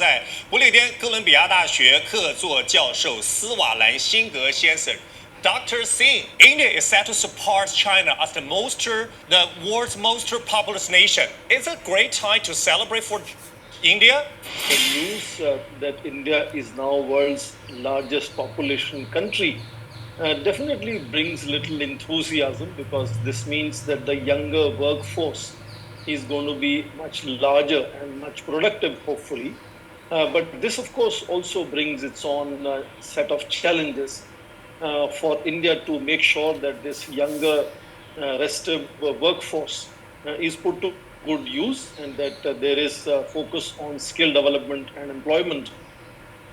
在不列颠哥伦比亚大学客座教授斯瓦兰辛格先生。Dr. Singh, India is set to support China as the world's most populous nation. It's a great time to celebrate for India. The news that India is now world's largest population country definitely brings little enthusiasm, because this means that the younger workforce is going to be much larger and much productive, hopefully. But this, of course, also brings its own set of challenges for India to make sure that this younger, restive workforce is put to good use, and that there is focus on skill development and employment,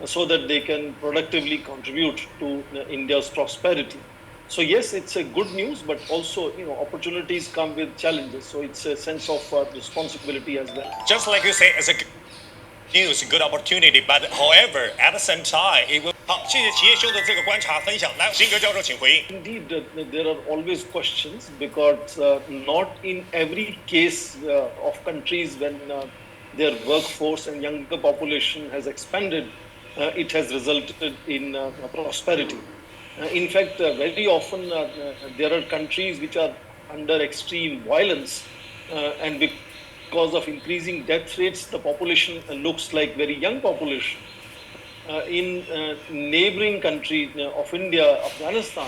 so that they can productively contribute to India's prosperity. So yes, it's a good news, but also opportunities come with challenges. So it's a sense of responsibility as well. Just like you say, it's a news, good opportunity, but however, at the same time, it will. 好，谢谢齐叶修的这个观察分享。来，辛格教授，请回应。Indeed, there are always questions, because not in every case of countries when their workforce and younger population has expanded, it has resulted in prosperity. In fact, very often there are countries which are under extreme violence, and because of increasing death rates, the population looks like very young population. In neighboring country of India, Afghanistan,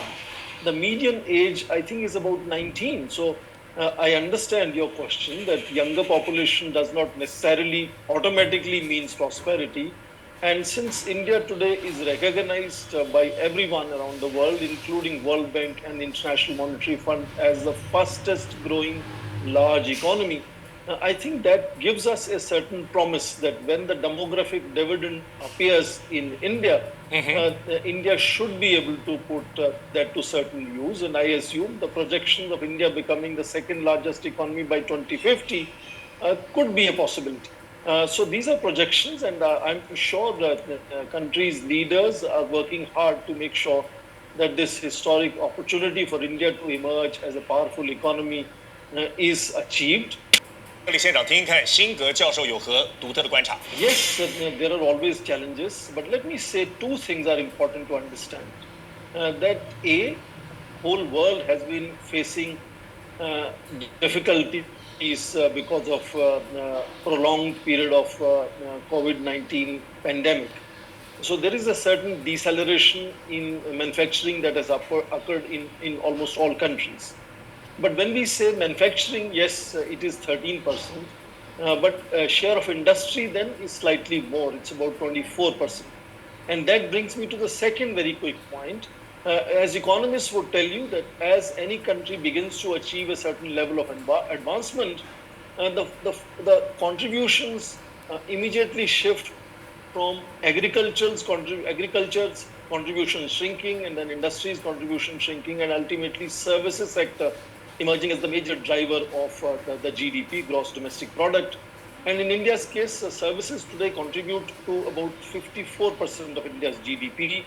the median age, I think, is about 19. So I understand your question that younger population does not necessarily automatically means prosperity. And since India today is recognized by everyone around the world, including World Bank and International Monetary Fund, as the fastest growing large economy, I think that gives us a certain promise that when the demographic dividend appears in India, India should be able to put that to certain use. And I assume the projections of India becoming the second largest economy by 2050 could be a possibility. So these are projections, and I'm sure that the country's leaders are working hard to make sure that this historic opportunity for India to emerge as a powerful economy is achieved. 这里现场听听看，辛格教授有何独特的观察 ？Yes, there are always challenges, but let me say two things are important to understand. That A, whole world has been facing difficulties because of prolonged period of COVID-19 pandemic. So there is a certain deceleration in manufacturing that has occurred in almost all countries. But when we say manufacturing, yes, it is 13%, but share of industry then is slightly more. It's about 24%. And that brings me to the second very quick point. As economists would tell you, that as any country begins to achieve a certain level of advancement, the contributions immediately shift from agriculture's contribution shrinking, and then industry's contribution shrinking, and ultimately services sector emerging as the major driver of the GDP, gross domestic product. And in India's case, services today contribute to about 54% of India's GDP.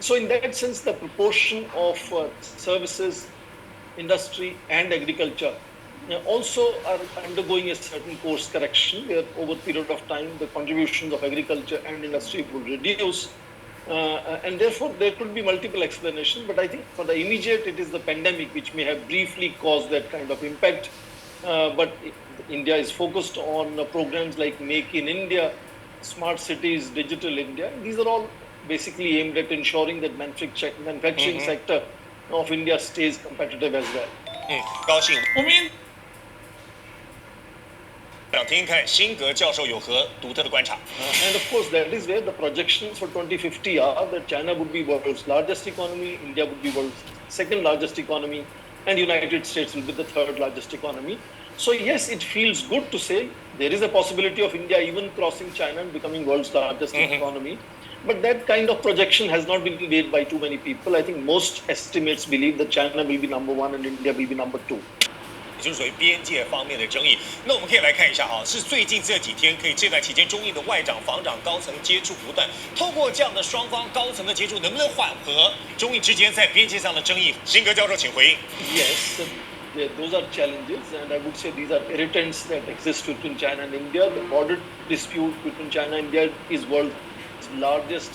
So in that sense, the proportion of services, industry and agriculture also are undergoing a certain course correction, where over a period of time, the contributions of agriculture and industry will reduce. And therefore, there could be multiple explanations, but I think for the immediate, it is the pandemic which may have briefly caused that kind of impact. But India is focused on programs like Make in India, Smart Cities, Digital India. These are all basically aimed at ensuring that manufacturing sector of India stays competitive as well. 高兴。我们想听听看辛格教授有何独特的观察。And of course, that is where the projections for 2050 are that China would be world's largest economy, India would be world's second largest economy, and United States will be the third largest economy. So yes, it feels good to say there is a possibility of India even crossing China and becoming world's largest economy. But that kind of projection has not been made by too many people. I think most estimates believe that China will be number one and India will be number two. 就是属于边界方面的争议。那我们可以来看一下啊，是最近这几天，可以这段期间中印的外长、防长高层接触不断，透过这样的双方高层的接触，能不能缓和中印之间在边界上的争议？辛格教授，请回应。Yes, those are challenges, and I would say these are irritants that exist between China and India. The border dispute between China and India is world's largest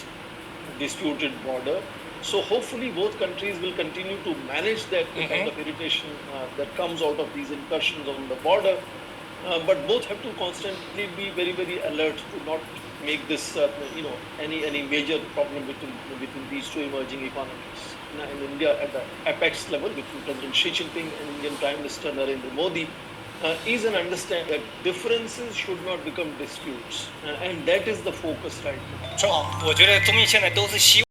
disputed border. So hopefully both countries will continue to manage that kind of irritation that comes out of these incursions on the border. But both have to constantly be very, very alert to not make this, any major problem between these two emerging economies. In India, at the apex level, between President Xi Jinping and Indian Prime Minister Narendra Modi, is an understanding that differences should not become disputes, and that is the focus right now. 我觉得中印现在都是希